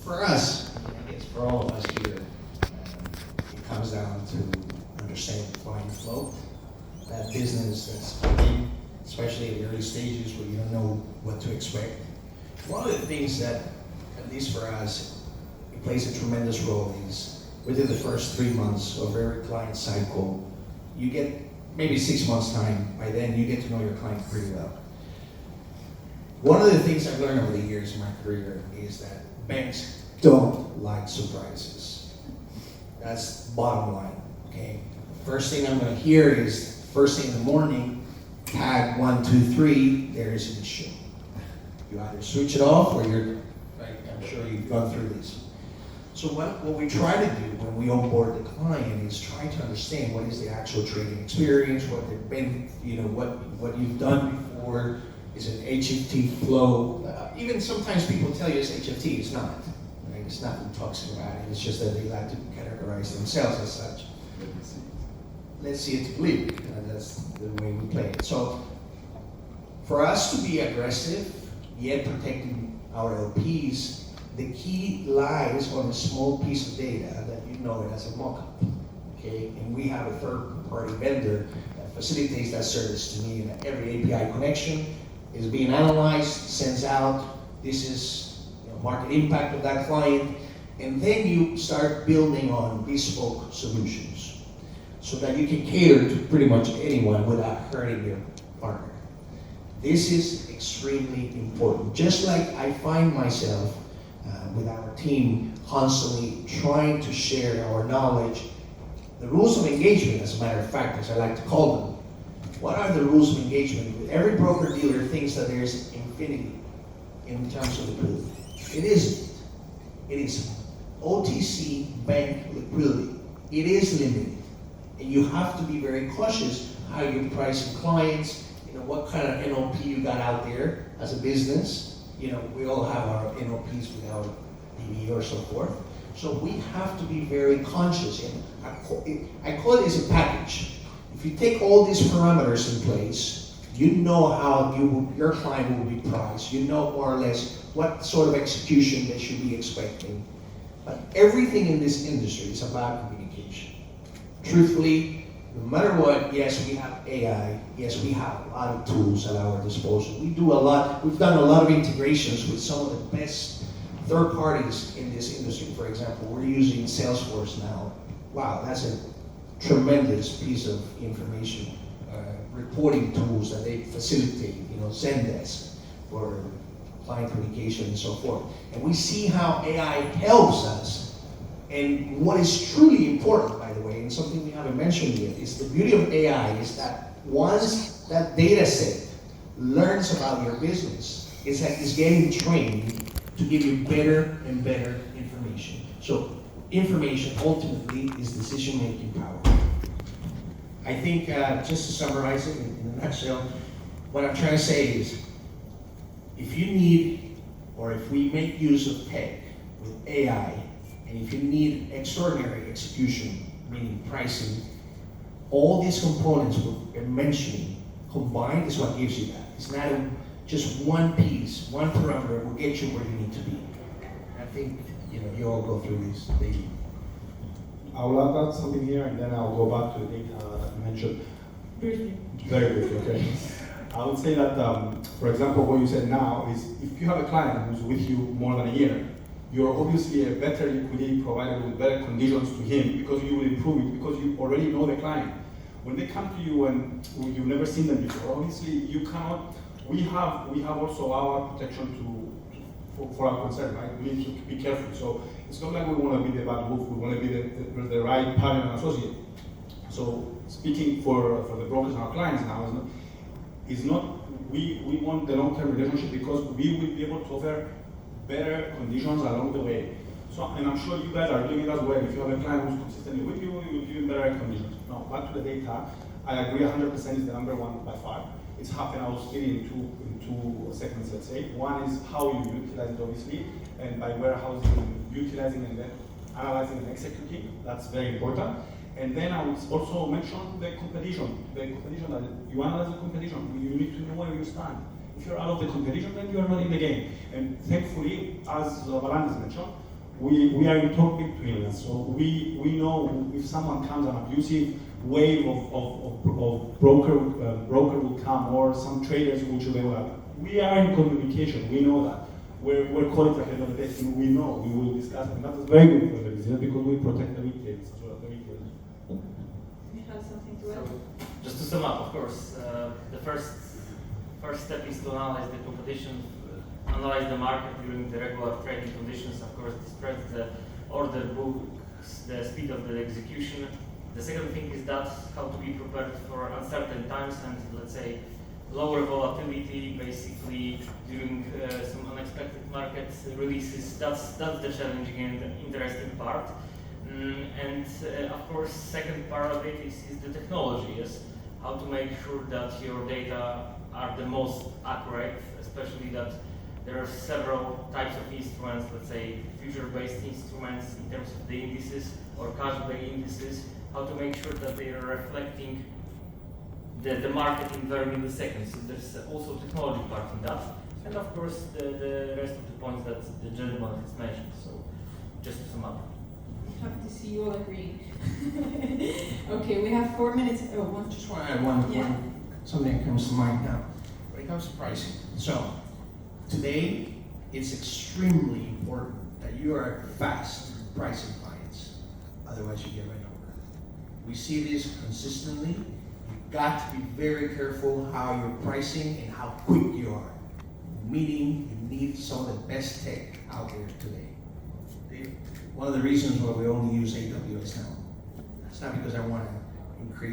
for us, I guess for all of us here, it comes down to understanding the client flow. That business that's coming, especially at the early stages where you don't know what to expect. One of the things that, at least for us, it plays a tremendous role is within the first 3 months of every client cycle, you get maybe 6 months time. By then, you get to know your client pretty well. One of the things I've learned over the years in my career is that banks don't like surprises. That's bottom line, okay? First thing I'm gonna hear is, first thing in the morning, tag 1, 2, 3, there is an issue. You either switch it off or you're, right, I'm sure you've gone through this. So what we try to do when we onboard the client is try to understand what is the actual trading experience, what they've been, what you've done before. Is an HFT flow. Even sometimes people tell you it's HFT, it's not. Right? It's nothing toxic about it. It's just that they like to categorize themselves as such. Let's see it to believe it. That's the way we play it. So for us to be aggressive, yet protecting our LPs, the key lies on a small piece of data that you know it as a mockup. Okay? And we have a third-party vendor that facilitates that service to me, and every API connection is being analyzed, sends out, this is market impact of that client, and then you start building on bespoke solutions so that you can cater to pretty much anyone without hurting your partner. This is extremely important. Just like I find myself with our team constantly trying to share our knowledge, the rules of engagement, as a matter of fact, as I like to call them. What are the rules of engagement? Every broker-dealer thinks that there's infinity in terms of liquidity. It isn't. It is OTC bank liquidity. It is limited. And you have to be very cautious how you price clients, what kind of NOP you got out there as a business. We all have our NOPs without DB or so forth. So we have to be very conscious. And I call this a package. If you take all these parameters in place, you know how your client will be priced. You know more or less what sort of execution they should be expecting. But everything in this industry is about communication. Truthfully, no matter what, yes, we have AI. Yes, we have a lot of tools at our disposal. We've done a lot of integrations with some of the best third parties in this industry. For example, we're using Salesforce now. Wow, that's a tremendous piece of information, reporting tools that they facilitate, Zendesk for client communication and so forth. And we see how AI helps us. And what is truly important, by the way, and something we haven't mentioned yet, is the beauty of AI is that once that data set learns about your business, it's getting trained to give you better and better information. So information ultimately is decision-making power. I think, just to summarize it in a nutshell, what I'm trying to say is, if you need, or if we make use of tech with AI, and if you need extraordinary execution, meaning pricing, all these components we're mentioning combined is what gives you that. It's not just one piece, one parameter will get you where you need to be. I think you all go through this daily. I will add something here, and then I'll go back to the data that you mentioned. Briefly. Very briefly, okay. I would say that, for example, what you said now is, if you have a client who's with you more than a year, you're obviously a better liquidity provider with better conditions to him, because you will improve it, because you already know the client. When they come to you and you've never seen them before, obviously you cannot. We have also our protection for our concern, right? We need to be careful. So it's not like we want to be the bad wolf. We want to be the right partner and associate. So speaking for the brokers and our clients now is not we want the long-term relationship because we will be able to offer better conditions along the way. So, and I'm sure you guys are doing it as well. If you have a client who's consistently with you, we will give you better conditions. Now, back to the data, I agree 100% is the number one by far. It's happening, I will split it in two segments, let's say. One is how you utilize it, obviously, and by warehousing, utilizing, and then analyzing and executing. That's very important. And then I would also mention the competition. The competition that you analyze the competition, you need to know where you stand. If you're out of the competition, then you are not in the game. And thankfully, as Valandis mentioned, we are in talk between us. So we know if someone comes an abusive wave of broker will come, or some traders which they will have. We are in communication. We know that. We're colleagues at the end of the day. We know we will discuss, and that is very good for the business because we protect the retailers as well. The retailers. You have something to add? So, just to sum up, of course, the first step is to analyze the competition, analyze the market during the regular trading conditions, of course, the spreads, the order books, the speed of the execution. The second thing is that how to be prepared for uncertain times and, let's say, lower volatility, basically during some unexpected market releases. That's the challenging and interesting part. And of course, second part of it is the technology, yes? How to make sure that your data are the most accurate, especially that there are several types of instruments, let's say future-based instruments in terms of the indices or cash-based indices, how to make sure that they are reflecting the market in very milliseconds. So there's also technology part in that. And of course, the rest of the points that the gentleman has mentioned. So just to sum up. Happy to see you all agree. Okay, we have 4 minutes. Oh, Just want to add something that comes to mind now. When it comes to pricing, so today it's extremely important that you are fast pricing clients, otherwise you get run over. We see this consistently. You've got to be very careful how you're pricing and how quick you are. Meaning you need some of the best tech out there today. One of the reasons why we only use AWS now, it's not because I want to increase